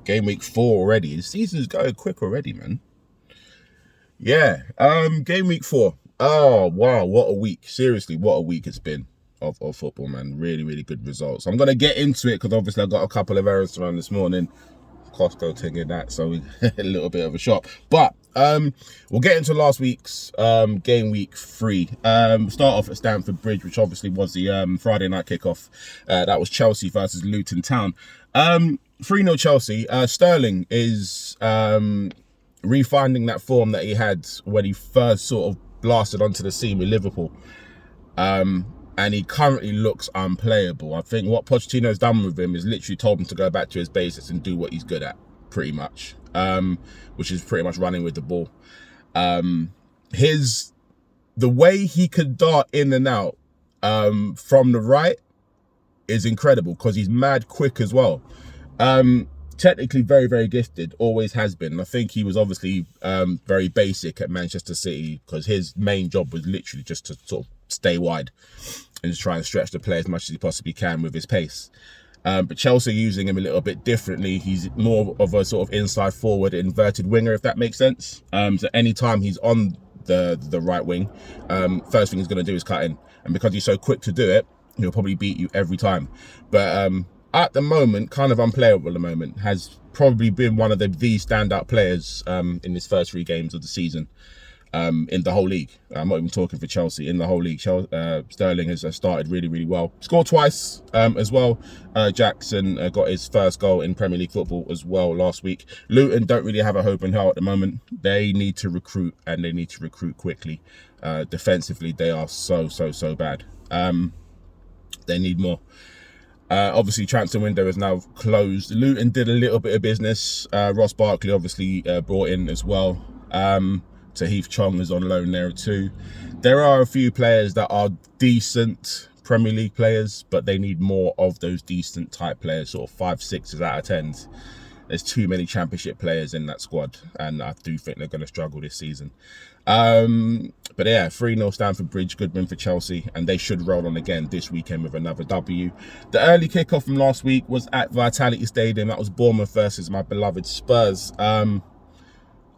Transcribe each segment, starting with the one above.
Game week 4 already. The season's going quick already, man. Yeah. Game week 4. Oh wow, what a week. Seriously, what a week it's been of football, man. Really, really good results. I'm gonna get into it because obviously I got a couple of errands to run this morning. Costco taking that, so a little bit of a shock. But we'll get into last week's game week 3. Start off at Stamford Bridge, which obviously was the Friday night kickoff. That was Chelsea versus Luton Town. 3-0 Chelsea. Sterling is refinding that form that he had when he first sort of blasted onto the scene with Liverpool. And he currently looks unplayable. I think what Pochettino's done with him is literally told him to go back to his basics and do what he's good at, pretty much, which is pretty much running with the ball. The way he could dart in and out from the right is incredible because he's mad quick as well. Technically very, very gifted, always has been. I think he was obviously very basic at Manchester City because his main job was literally just to sort of stay wide and just try and stretch the play as much as he possibly can with his pace. But Chelsea are using him a little bit differently. He's more of a sort of inside forward inverted winger, if that makes sense. So anytime he's on the right wing, first thing he's going to do is cut in. And because he's so quick to do it, he'll probably beat you every time. But at the moment, kind of unplayable at the moment, has probably been one of the standout players in his first 3 games of the season. In the whole league. I'm not even talking for Chelsea. In the whole league, Sterling has started really, really well. Scored twice as well. Jackson got his first goal in Premier League football as well last week. Luton don't really have a hope in hell at the moment. They need to recruit, and they need to recruit quickly. Defensively, they are so bad. They need more. Obviously, transfer window is now closed. Luton did a little bit of business. Ross Barkley obviously brought in as well. Tahith Chong is on loan there too. There are a few players that are decent Premier League players, but they need more of those decent type players, sort of 5, 6s out of 10s. There's too many Championship players in that squad, and I do think they're going to struggle this season. But yeah, 3-0 Stamford Bridge, good win for Chelsea, and they should roll on again this weekend with another W. The early kickoff from last week was at Vitality Stadium. That was Bournemouth versus my beloved Spurs.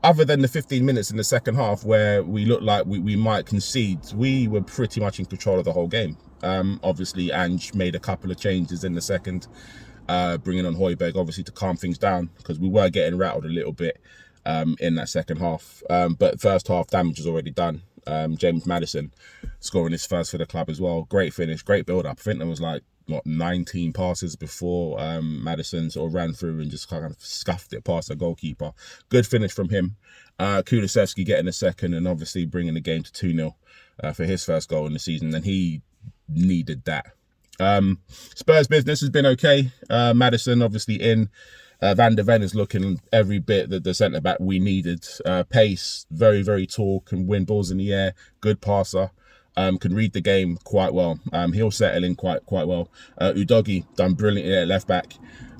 Other than the 15 minutes in the second half where we looked like we might concede, we were pretty much in control of the whole game. Obviously, Ange made a couple of changes in the second, bringing on Højbjerg, obviously, to calm things down because we were getting rattled a little bit in that second half. But first half damage was already done. James Maddison scoring his first for the club as well. Great finish, great build-up. I think there was 19 passes before Maddison sort of ran through and just kind of scuffed it past the goalkeeper. Good finish from him. Kulusevski getting a second and obviously bringing the game to 2-0 for his first goal in the season, and he needed that. Spurs business has been okay. Maddison obviously in. Van der Ven is looking every bit that the centre-back we needed. Pace, very, very tall, can win balls in the air, good passer. Can read the game quite well. He'll settle in quite well. Udogie done brilliantly at left back.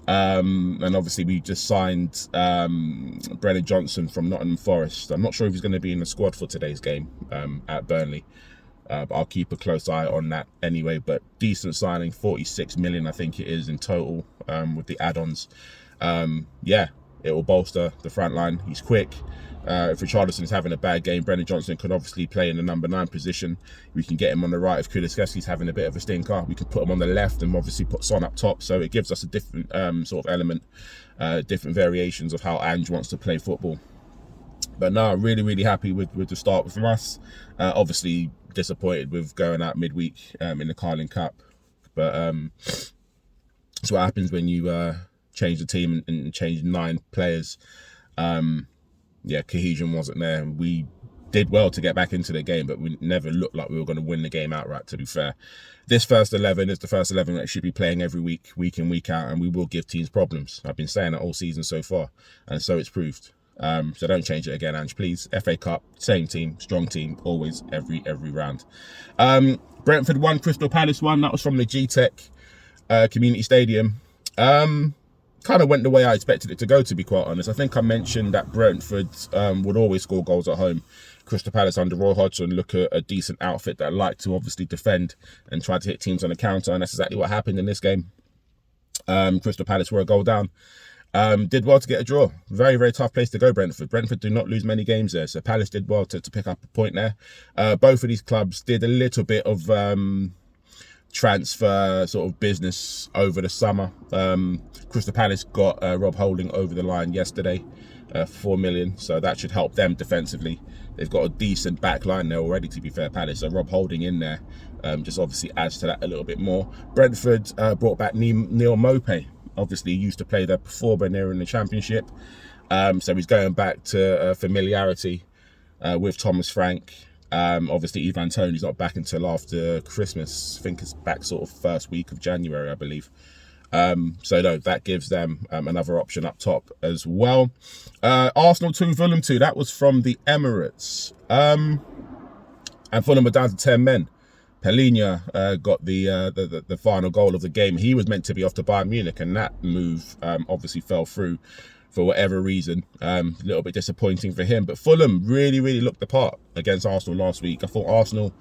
And obviously we just signed Brennan Johnson from Nottingham Forest. I'm not sure if he's going to be in the squad for today's game at Burnley. But I'll keep a close eye on that anyway. But decent signing, 46 million I think it is in total with the add-ons. Yeah, it will bolster the front line. He's quick. If Richarlison is having a bad game, Brennan Johnson can obviously play in the number 9 position. We can get him on the right. If Kulusevski's having a bit of a stinker, we can put him on the left and obviously put Son up top. So it gives us a different sort of element, different variations of how Ange wants to play football. But no, really, really happy with the start from us. Obviously disappointed with going out midweek in the Carling Cup. But that's what happens when you change the team and change 9 players. Yeah, cohesion wasn't there. We did well to get back into the game, but we never looked like we were going to win the game outright, to be fair. This first 11 is the first 11 that should be playing every week in, week out, and we will give teams problems. I've been saying that all season so far, and so it's proved. So don't change it again, Ange, please. FA Cup, same team, strong team, always, every round. Brentford 1, Crystal Palace 1. That was from the G-Tech Community Stadium. Kind of went the way I expected it to go, to be quite honest. I think I mentioned that Brentford would always score goals at home. Crystal Palace under Roy Hodgson look at a decent outfit that like to obviously defend and try to hit teams on the counter, and that's exactly what happened in this game. Crystal Palace were a goal down. Did well to get a draw. Very, very tough place to go, Brentford. Brentford do not lose many games there, so Palace did well to pick up a point there. Both of these clubs did a little bit of transfer sort of business over the summer. Crystal Palace got Rob Holding over the line yesterday, 4 million, so that should help them defensively. They've got a decent back line there already, to be fair, Palace, so Rob Holding in there just obviously adds to that a little bit more. Brentford brought back Neil Maupay. Obviously used to play there before, but they're in the Championship, so he's going back to familiarity with Thomas Frank. Obviously Ivan Toney's not back until after Christmas. I think it's back sort of first week of January, I believe. So no, that gives them another option up top as well. Arsenal 2, Fulham 2. That was from the Emirates. And Fulham were down to 10 men. Pellegrini got the final goal of the game. He was meant to be off to Bayern Munich, and that move obviously fell through for whatever reason. A little bit disappointing for him. But Fulham really, really looked the part against Arsenal last week. I thought Arsenal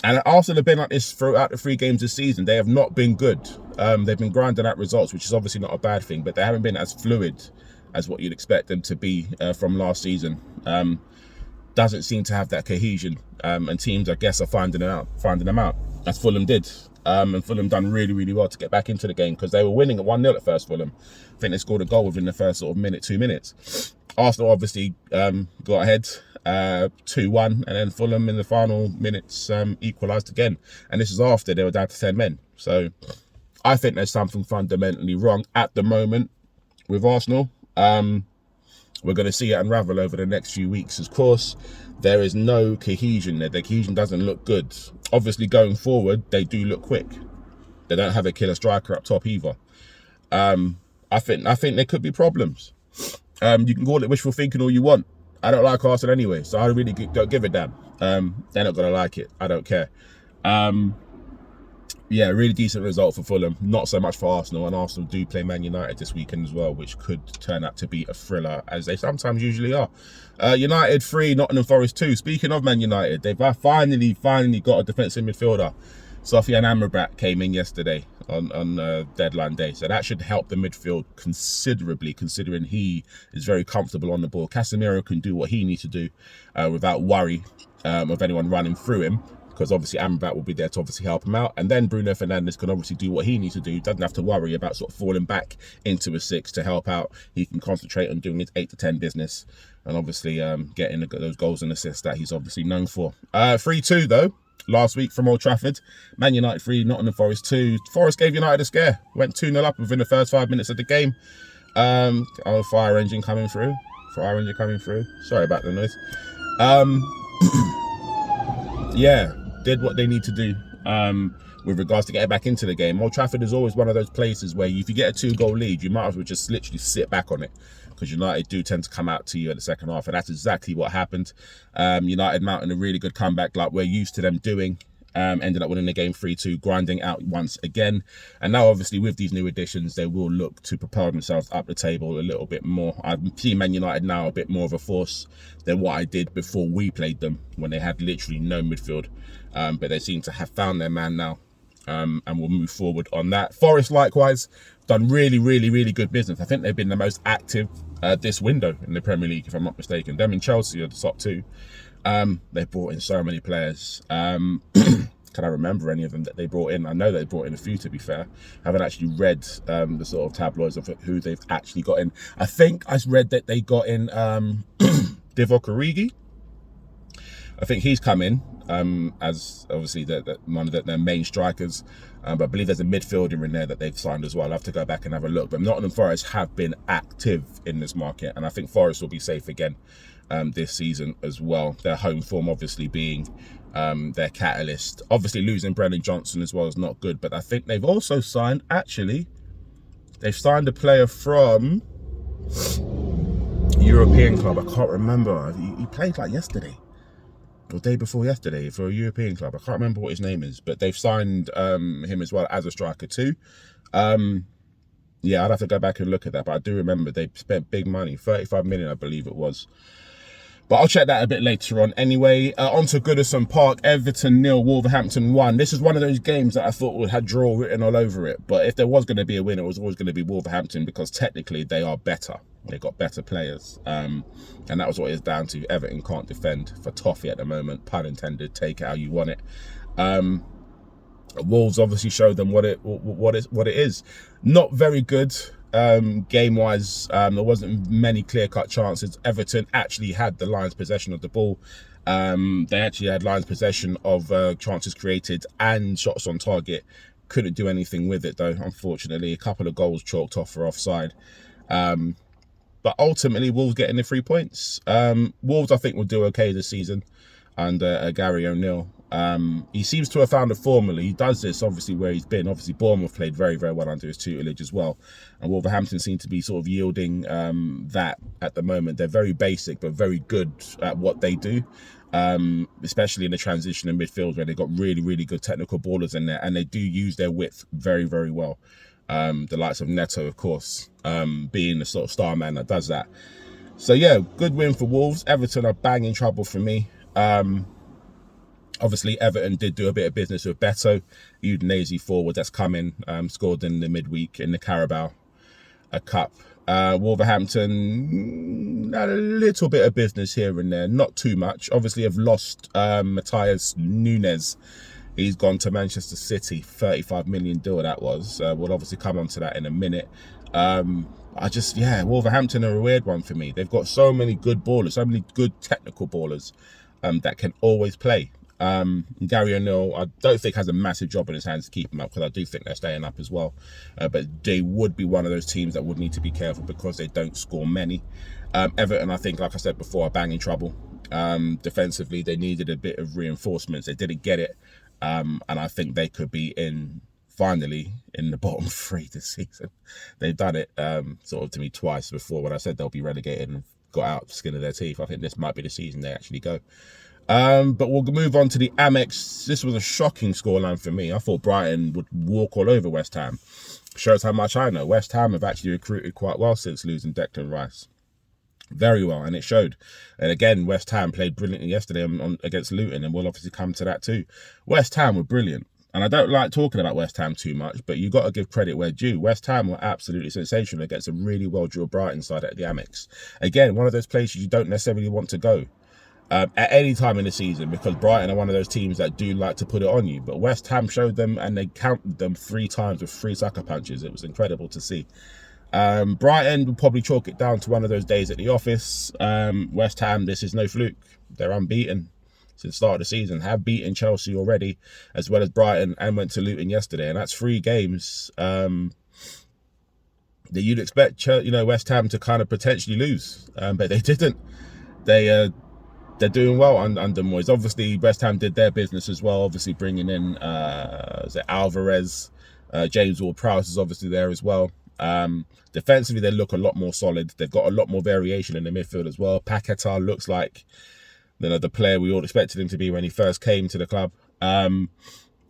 have been like this throughout the 3 games this season. They have not been good. They've been grinding out results, which is obviously not a bad thing, but they haven't been as fluid as what you'd expect them to be from last season. Doesn't seem to have that cohesion, and teams, I guess, are finding them out, as Fulham did. And Fulham done really, really well to get back into the game, because they were winning at 1-0 at first, Fulham. I think they scored a goal within the first sort of minute, 2 minutes. Arsenal obviously got ahead 2-1, and then Fulham in the final minutes equalised again. And this is after they were down to 10 men. So I think there's something fundamentally wrong at the moment with Arsenal. We're going to see it unravel over the next few weeks. Of course, there is no cohesion there. The cohesion doesn't look good. Obviously, going forward, they do look quick. They don't have a killer striker up top either. I think there could be problems. You can call it wishful thinking all you want. I don't like Arsenal anyway, so I really don't give a damn. They're not going to like it. I don't care. Yeah, really decent result for Fulham. Not so much for Arsenal, and Arsenal do play Man United this weekend as well, which could turn out to be a thriller, as they sometimes usually are. United 3, Nottingham Forest 2. Speaking of Man United, they've finally got a defensive midfielder. Sofiane Amrabat came in yesterday on deadline day, so that should help the midfield considerably, considering he is very comfortable on the ball. Casemiro can do what he needs to do without worry of anyone running through him, because obviously Amrabat will be there to obviously help him out. And then Bruno Fernandes can obviously do what he needs to do. Doesn't have to worry about sort of falling back into a 6 to help out. He can concentrate on doing his 8 to 10 business, and obviously getting those goals and assists that he's obviously known for. 3-2 though, last week from Old Trafford. Man United 3, Nottingham Forest 2. Forest gave United a scare. Went 2-0 up within the first 5 minutes of the game. Fire engine coming through. Sorry about the noise. Yeah, did what they need to do with regards to getting back into the game. Old Trafford is always one of those places where if you get a 2-goal lead, you might as well just literally sit back on it, because United do tend to come out to you at the second half, and that's exactly what happened. United mounting a really good comeback like we're used to them doing. Ended up winning the game 3-2, grinding out once again. And now obviously with these new additions, they will look to propel themselves up the table a little bit more. I see Man United now a bit more of a force than what I did before we played them, when they had literally no midfield. But they seem to have found their man now, and will move forward on that. Forest likewise done really, really, really good business. I think they've been the most active this window in the Premier League, if I'm not mistaken. Them and Chelsea are the top 2. They brought in so many players. Can I remember any of them that they brought in? I know they brought in a few, to be fair. I haven't actually read the sort of tabloids of who they've actually got in. I think I read that they got in Divock Origi. I think he's come in as obviously one of their main strikers. But I believe there's a midfielder in there that they've signed as well. I'll have to go back and have a look. But Nottingham Forest have been active in this market, and I think Forest will be safe again this season as well. Their home form obviously being their catalyst. Obviously losing Brennan Johnson as well is not good, but I think they've also signed, they've signed a player from European club. I can't remember. He played like yesterday, or day before yesterday, for a European club. I can't remember what his name is, but they've signed him as well as a striker too. Yeah, I'd have to go back and look at that, but I do remember they spent big money, 35 million, I believe it was, But I'll check that a bit later on. Anyway, on to Goodison Park. Everton 0, Wolverhampton 1. This is one of those games that I thought had draw written all over it. But if there was going to be a winner, it was always going to be Wolverhampton, because technically they are better. They've got better players. And that was what it's down to. Everton can't defend for toffee at the moment. Pun intended. Take it how you want it. Wolves obviously showed them what it is. Not very good. Game wise, there wasn't many clear-cut chances. Everton actually had the Lions possession of the ball. They actually had Lions possession of chances created and shots on target. Couldn't do anything with it though, unfortunately. A couple of goals chalked off for offside. But ultimately, Wolves getting the 3 points. Wolves, I think, will do okay this season under Gary O'Neill. He seems to have found a formula. He does this obviously where he's been. Obviously Bournemouth played very, very well under his tutelage as well, and Wolverhampton seem to be sort of yielding that at the moment. They're very basic but very good at what they do, especially in the transition in midfield, where they've got really, really good technical ballers in there, and they do use their width very, very well. The likes of Neto, of course, being the sort of star man that does that. So yeah, good win for Wolves. Everton are banging trouble for me. Obviously, Everton did do a bit of business with Beto, Udinese forward that's coming, scored in the midweek in the Carabao Cup. Wolverhampton had a little bit of business here and there, not too much. Obviously, have lost Matthias Nunes. He's gone to Manchester City, 35 million deal that was. We'll obviously come on to that in a minute. Wolverhampton are a weird one for me. They've got so many good ballers, so many good technical ballers that can always play. Gary O'Neill, I don't think has a massive job in his hands to keep them up, because I do think they're staying up as well. But they would be one of those teams that would need to be careful because they don't score many. Everton, I think, like I said before, are banging trouble. Defensively, they needed a bit of reinforcements. They didn't get it. And I think they could be finally in the bottom 3 this season. They've done it sort of to me twice before when I said they'll be relegated and got out the skin of their teeth. I think this might be the season they actually go. But we'll move on to the Amex. This was a shocking scoreline for me. I thought Brighton would walk all over West Ham. Shows how much I know. West Ham have actually recruited quite well since losing Declan Rice. Very well, and it showed. And again, West Ham played brilliantly yesterday against Luton, and we'll obviously come to that too. West Ham were brilliant. And I don't like talking about West Ham too much, but you got to give credit where due. West Ham were absolutely sensational against a really well-drilled Brighton side at the Amex. Again, one of those places you don't necessarily want to go at any time in the season, because Brighton are one of those teams that do like to put it on you. But West Ham showed them, and they counted them 3 times with 3 sucker punches. It was incredible to see. Brighton will probably chalk it down to one of those days at the office. West Ham, this is no fluke. They're unbeaten since the start of the season, have beaten Chelsea already, as well as Brighton, and went to Luton yesterday. And that's 3 games that you'd expect West Ham to kind of potentially lose. But they didn't. They're doing well under Moyes. Obviously, West Ham did their business as well, obviously bringing in Alvarez. James Ward-Prowse is obviously there as well. Defensively, they look a lot more solid. They've got a lot more variation in the midfield as well. Paquetá looks like the player we all expected him to be when he first came to the club. And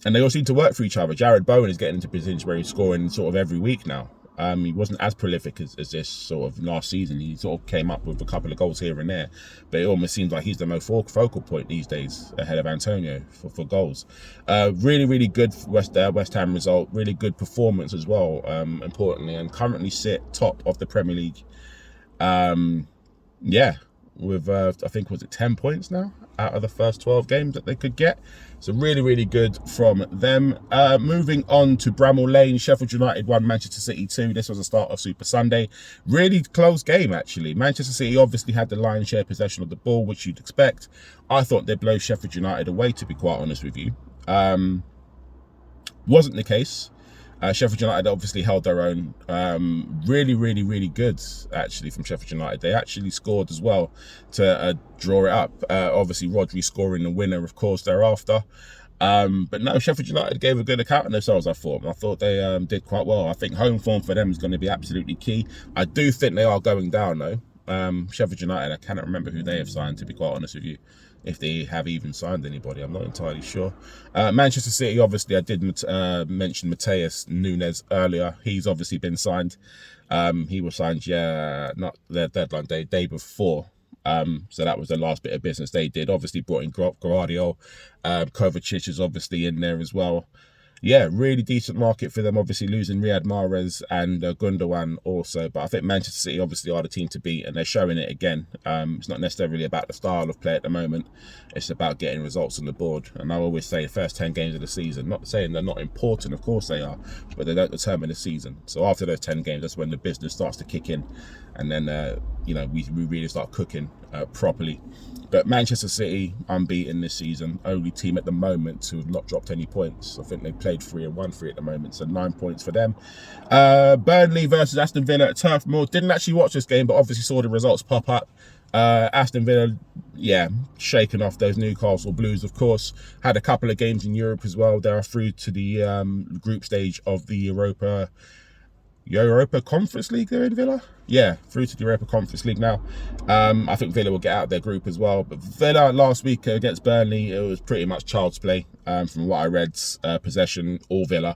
they all seem to work for each other. Jared Bowen is getting into positions where he's scoring sort of every week now. He wasn't as prolific as this sort of last season. He sort of came up with a couple of goals here and there, but it almost seems like he's the most focal point these days, ahead of Antonio for goals. Really, really good West Ham result. Really good performance as well, importantly, and currently sit top of the Premier League. With I think, was it 10 points now out of the first 12 games that they could get. So really, really good from them. Moving on to Bramall Lane, Sheffield United 1, Manchester City 2. This was the start of Super Sunday. Really close game, actually. Manchester City obviously had the lion's share possession of the ball, which you'd expect. I thought they'd blow Sheffield United away, to be quite honest with you. Wasn't the case. Sheffield United obviously held their own. Really, really, really good, actually, from Sheffield United. They actually scored as well to draw it up. Obviously, Rodri scoring the winner, of course, thereafter. But no, Sheffield United gave a good account of themselves, I thought. I thought they did quite well. I think home form for them is going to be absolutely key. I do think they are going down, though. Sheffield United, I cannot remember who they have signed, to be quite honest with you. If they have even signed anybody, I'm not entirely sure. Manchester City, obviously, I did mention Matthias Nunes earlier. He's obviously been signed. He was signed, not their deadline day before. So that was the last bit of business they did. Obviously brought in Guardiola. Kovacic is obviously in there as well. Yeah, really decent market for them. Obviously losing Riyad Mahrez and Gundogan also. But I think Manchester City obviously are the team to beat, and they're showing it again. It's not necessarily about the style of play at the moment. It's about getting results on the board. And I always say the first 10 games of the season, not saying they're not important, of course they are, but they don't determine the season. So after those 10 games, that's when the business starts to kick in. And then, we really start cooking properly. But Manchester City, unbeaten this season. Only team at the moment to have not dropped any points. I think they played 3 and won 3 at the moment, so 9 points for them. Burnley versus Aston Villa at Turf Moor. Didn't actually watch this game, but obviously saw the results pop up. Aston Villa, shaking off those Newcastle Blues, of course. Had a couple of games in Europe as well. They are through to the group stage of the Europa Conference League. They're in Villa. Yeah, through to the Europa Conference League now. I think Villa will get out of their group as well. But Villa last week against Burnley, it was pretty much child's play. From what I read, possession, all Villa.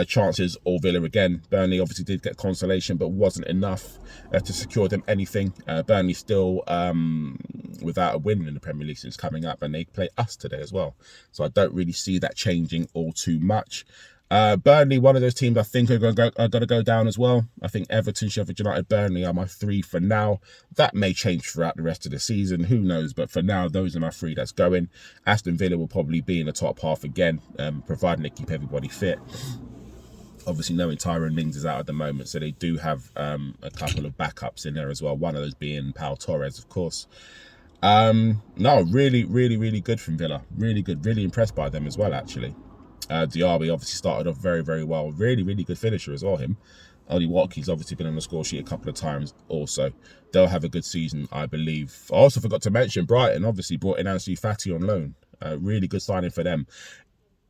Chances, all Villa again. Burnley obviously did get consolation, but wasn't enough to secure them anything. Burnley still without a win in the Premier League since coming up, and they play us today as well. So I don't really see that changing all too much. Burnley, one of those teams I think are going to go down as well. I think Everton, Sheffield United, Burnley are my 3 for now. That may change throughout the rest of the season. Who knows? But for now, those are my 3 that's going. Aston Villa will probably be in the top half again, providing they keep everybody fit. Obviously, knowing Tyrone Mings is out at the moment, so they do have a couple of backups in there as well. One of those being Pau Torres, of course. No, really, really, really good from Villa. Really good. Really impressed by them as well, actually. Diaby obviously started off very, very well. Really, really good finisher as well, him. Ollie Watkins obviously been on the score sheet a couple of times also. They'll have a good season, I believe. I also forgot to mention Brighton obviously brought in Ansu Fati on loan. Really good signing for them.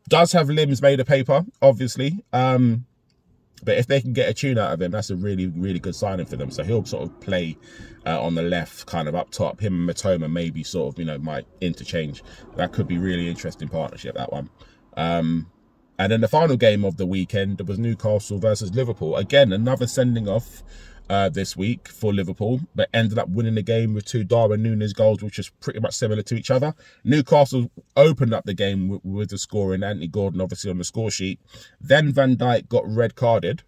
Does have limbs made of paper, obviously. But if they can get a tune out of him, that's a really, really good signing for them. So he'll sort of play on the left, kind of up top. Him and Matoma maybe sort of, might interchange. That could be really interesting partnership, that one. And then the final game of the weekend was Newcastle versus Liverpool. Again, another sending off this week for Liverpool, but ended up winning the game with 2 Darwin Núñez goals, which is pretty much similar to each other. Newcastle opened up the game with the scoring, Anthony Gordon obviously on the score sheet. Then Van Dijk got red carded.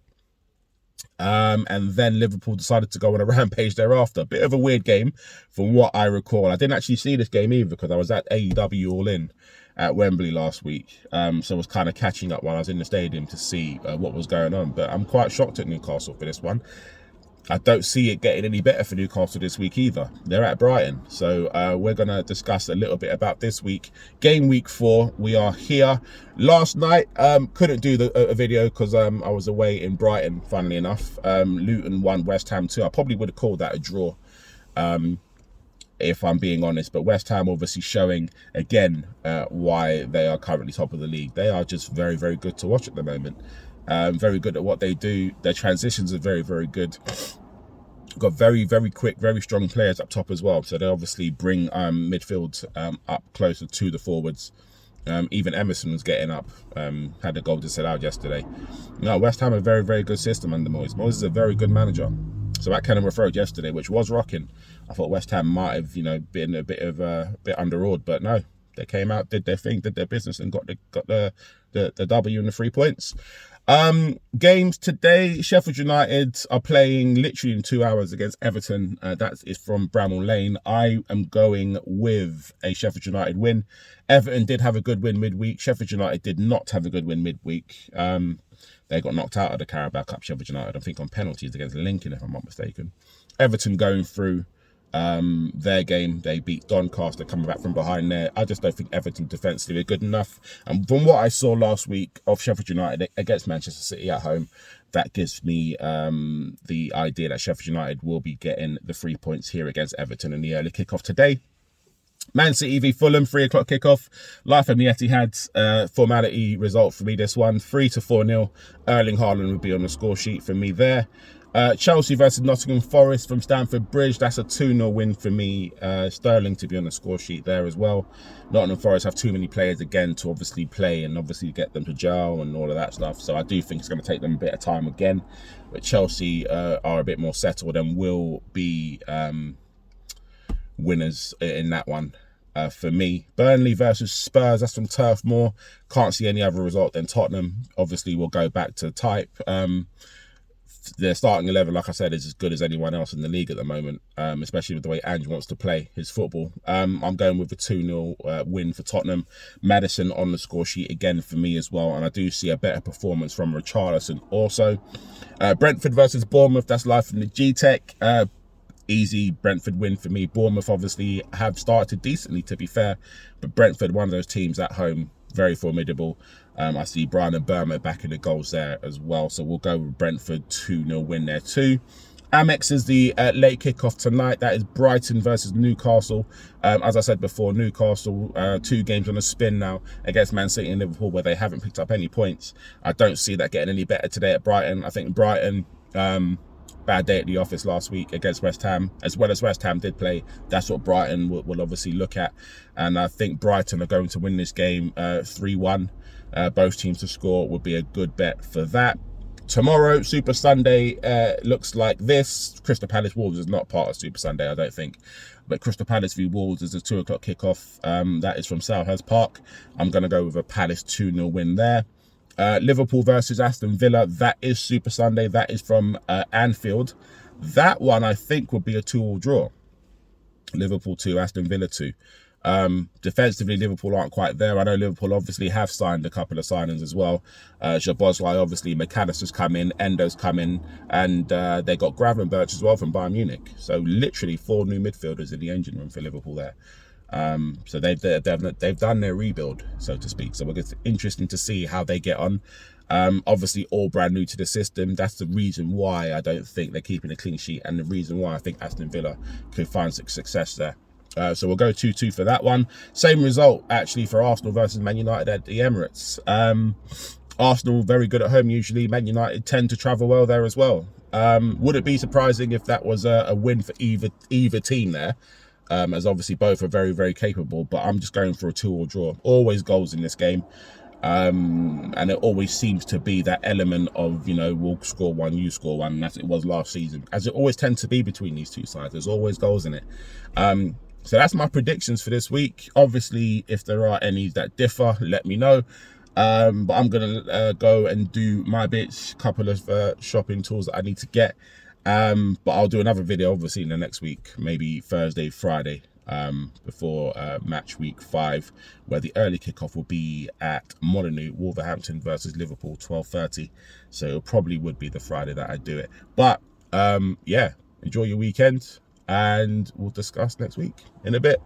And then Liverpool decided to go on a rampage thereafter. Bit of a weird game from what I recall. I didn't actually see this game either because I was at AEW All In at Wembley last week. So I was kind of catching up while I was in the stadium to see what was going on. But I'm quite shocked at Newcastle for this one. I don't see it getting any better for Newcastle this week either. They're at Brighton. So we're going to discuss a little bit about this week. Game week 4, we are here. Last night, couldn't do a video because I was away in Brighton, funnily enough. Luton won West Ham 2. I probably would have called that a draw, if I'm being honest. But West Ham obviously showing, again, why they are currently top of the league. They are just very, very good to watch at the moment. Very good at what they do. Their transitions are very, very good. Got very, very quick, very strong players up top as well. So they obviously bring midfield up closer to the forwards. Even Emerson was getting up. Had a goal to set out yesterday. No, West Ham a very, very good system under Moyes. Moyes is a very good manager. So at Kenilworth Road yesterday, which was rocking, I thought West Ham might have, been a bit underawed, but no, they came out, did their thing, did their business, and got the W and the 3 points. Games today, Sheffield United are playing literally in 2 hours against Everton. That is from Bramall Lane. I am going with a Sheffield United win. Everton did have a good win midweek. Sheffield United did not have a good win midweek. They got knocked out of the Carabao Cup, Sheffield United, I think on penalties against Lincoln, if I'm not mistaken. Everton going through their game. They beat Doncaster coming back from behind there. I just don't think Everton defensively are good enough. And from what I saw last week of Sheffield United against Manchester City at home, that gives me the idea that Sheffield United will be getting the 3 points here against Everton in the early kickoff today. Man City v Fulham, 3 o'clock kickoff. Life from the Etihad, formality result for me this one, 3-4-0. Erling Haaland would be on the score sheet for me there. Chelsea versus Nottingham Forest from Stamford Bridge. That's a 2-0 win for me. Sterling to be on the score sheet there as well. Nottingham Forest have too many players again to obviously play and obviously get them to gel and all of that stuff. So I do think it's going to take them a bit of time again. But Chelsea are a bit more settled and will be winners in that one. For me, Burnley versus Spurs, that's from Turf Moor. Can't see any other result than Tottenham. Obviously, we'll go back to type. Their starting 11, like I said, is as good as anyone else in the league at the moment, especially with the way Ange wants to play his football. I'm going with a 2-0 win for Tottenham. Maddison on the score sheet again for me as well, and I do see a better performance from Richarlison also. Brentford versus Bournemouth, that's live from the G-Tech. Easy Brentford win for me. Bournemouth obviously have started decently, to be fair, but Brentford, one of those teams at home, very formidable. I see Brian and Burma back in the goals there as well, so we'll go with Brentford 2-0 win there too. Amex is the late kickoff tonight. That is Brighton versus Newcastle. As I said before, Newcastle 2 games on a spin now against Man City and Liverpool, where they haven't picked up any points. I don't see that getting any better today at Brighton. I think Brighton, bad day at the office last week against West Ham, as well as West Ham did play. That's what Brighton will obviously look at, and I think Brighton are going to win this game 3-1. Both teams to score would be a good bet for that. Tomorrow, Super Sunday, looks like this. Crystal Palace Wolves is not part of Super Sunday, I don't think, but Crystal Palace v Wolves is a 2 o'clock kickoff. That is from Selhurst Park. I'm going to go with a Palace 2-0 win there. Liverpool versus Aston Villa, that is Super Sunday. That is from Anfield. That one I think would be a 2-2 draw. Liverpool 2, Aston Villa 2. Defensively, Liverpool aren't quite there. I know Liverpool obviously have signed a couple of signings as well. Szoboszlai, obviously, McAllister's come in, Endo's come in, and they got Gravenberch as well from Bayern Munich. So literally 4 new midfielders in the engine room for Liverpool there. So they've done their rebuild, so to speak. So it's interesting to see how they get on. Obviously, all brand new to the system. That's the reason why I don't think they're keeping a clean sheet, and the reason why I think Aston Villa could find success there. So we'll go 2-2 for that one. Same result, actually, for Arsenal versus Man United at the Emirates. Arsenal, very good at home usually. Man United tend to travel well there as well. Would it be surprising if that was a win for either team there? As obviously both are very, very capable, but I'm just going for a 2-2 draw. Always goals in this game. And it always seems to be that element of, we'll score one, you score one, and as it was last season. As it always tends to be between these two sides. There's always goals in it. So that's my predictions for this week. Obviously, if there are any that differ, let me know. But I'm going to go and do my bits, couple of shopping tools that I need to get. But I'll do another video, obviously, in the next week, maybe Thursday, Friday, before match week 5, where the early kickoff will be at Molineux, Wolverhampton versus Liverpool, 12:30. So it probably would be the Friday that I do it. But yeah, enjoy your weekend, and we'll discuss next week in a bit.